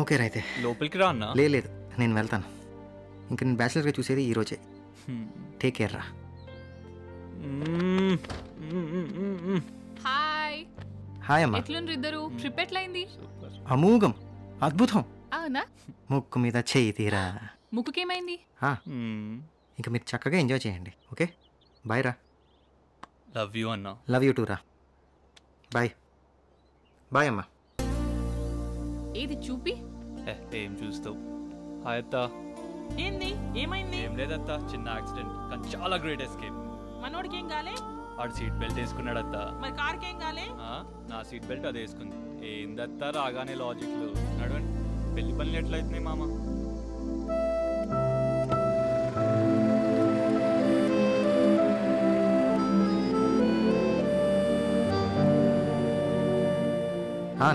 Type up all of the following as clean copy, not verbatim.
Okay రైతే లోపలికి రా అన్నా. లేదు నేను వెళ్తాను. ఇంక నేను బ్యాచిలర్గా చూసేది ఈరోజే. టేక్ కేర్ రా. హాయ్ హాయ్ అమ్మా. ఎట్లుండ్రు ఇద్దరు? ట్రిప్ ఎట్లయింది? అమోఘం, అద్భుతం. అవునా? ముక్కు మీద చేయి తీరా. ముక్కుకేమైంది? ఇంకా మీరు చక్కగా ఎంజాయ్ చేయండి. ఓకే బాయ్ రా. లవ్ యూ అన్నా. లవ్ యూ టూ రా. బాయ్ బాయ్ అమ్మా. ఏది చూపి? ఏం చూస్తావు? హాయ్ అత్త. ఏంది ఏమైంది? ఏం లేదత్త, చిన్న యాక్సిడెంట్ కానీ చాలా గ్రేట్ ఎస్కేప్. మనోడికి ఏం కాలే? వాడు సీట్ బెల్ట్ వేసుకున్నాడత్త. మరి కార్కి ఏం కాలే? నా సీట్ బెల్ట్ అది వేసుకుంది. ఏందత్త రాగానే లాజిక్లు. నడవండి, పెళ్లి పనులు ఎట్లయితున్నాయి మామ?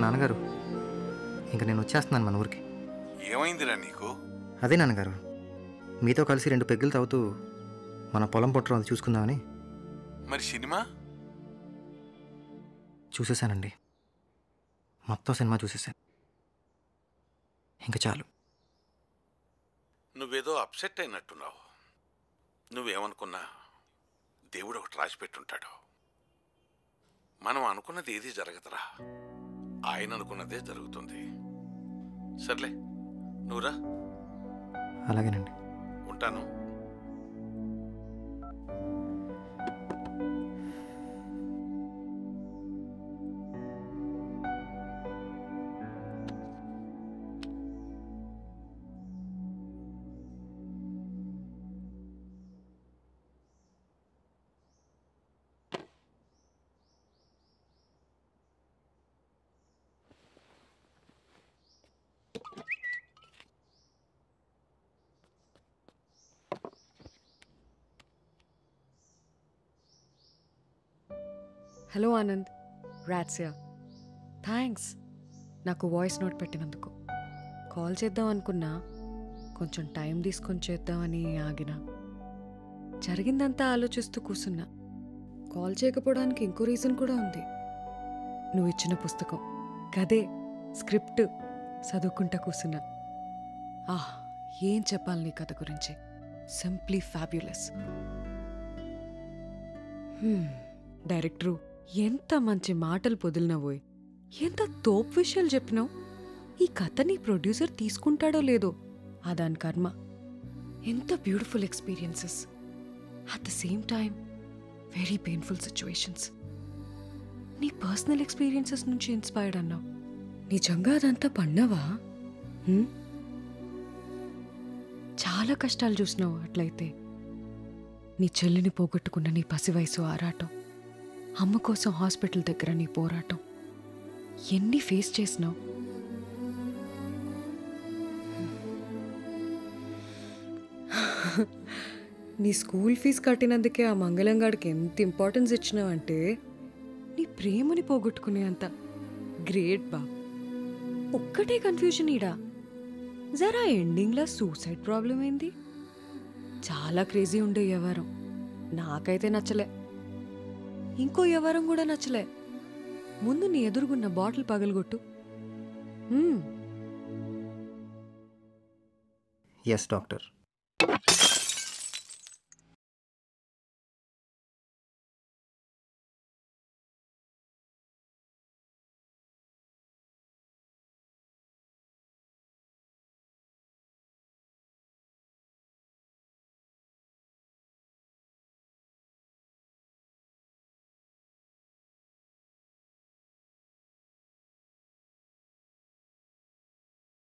నాన్నగారు ఇంకా నేను వచ్చేస్తున్నాను మన ఊరికి. ఏమైందిరా నీకు? అదే నాన్నగారు, మీతో కలిసి 2 పెగ్గులు తాగుతూ మన పొలం పొట్టడం అది చూసుకుందామని. మరి సినిమా? చూసేశానండి, మొత్తం సినిమా చూసేశాను. ఇంకా చాలు. నువ్వేదో అప్సెట్ అయినట్టున్నావు. నువ్వేమనుకున్నా దేవుడు ఒకటి రాసి పెట్టుంటాడు. మనం అనుకున్నది ఏది జరగదురా, ఆయన అనుకున్నదే జరుగుతుంది. సర్లే నువ్వురా. అలాగేనండి. ఉంటాను. హలో ఆనంద్, రాట్సియా. థ్యాంక్స్ నాకు వాయిస్ నోట్ పెట్టినందుకు. కాల్ చేద్దాం అనుకున్నా, కొంచెం టైం తీసుకొని చేద్దామని ఆగిన. జరిగిందంతా ఆలోచిస్తూ కూర్చున్నా. కాల్ చేయకపోవడానికి ఇంకో రీజన్ కూడా ఉంది. నువ్వు ఇచ్చిన పుస్తకం, కదే స్క్రిప్ట్ చదువుకుంటా కూర్చున్నా. ఏం చెప్పాలి నీ కథ గురించి? Simply fabulous. డైరెక్టరు ఎంత మంచి మాటలు పొదిలినవోయ్, ఎంత తోపు విషయాలు చెప్పినావు. ఈ కథని ప్రొడ్యూసర్ తీసుకుంటాడో లేదో, దాని కర్మ. ఎంత beautiful experiences, at the same time very painful situations. నీ పర్సనల్ ఎక్స్పీరియన్సెస్ నుంచి ఇన్స్పైర్డ్ అన్నావు. నిజంగా అదంతా పడినావా? చాలా కష్టాలు చూసినావు. అట్లయితే నీ చెల్లిని పోగొట్టుకున్న నీ పసి వయసు ఆరాటం, అమ్మ కోసం హాస్పిటల్ దగ్గర నీ పోరాటం, ఎన్ని ఫేస్ చేసినావు. నీ స్కూల్ ఫీజు కట్టినందుకే ఆ మంగళంగాడికి ఎంత ఇంపార్టెన్స్ ఇచ్చినావంటే నీ ప్రేమని పోగొట్టుకునే అంత గ్రేట్ బా. ఒక్కటే కన్ఫ్యూజన్ ఈడా, జరా ఎండింగ్లో సూసైడ్ ప్రాబ్లం ఏంది? చాలా క్రేజీ ఉండే వ్యవహారం. నాకైతే నచ్చలే, ఇంకో వ్యవహారం కూడా నచ్చలే. ముందు నీ ఎదురుగున్న బాటిల్ పగలగొట్టు. Yes doctor.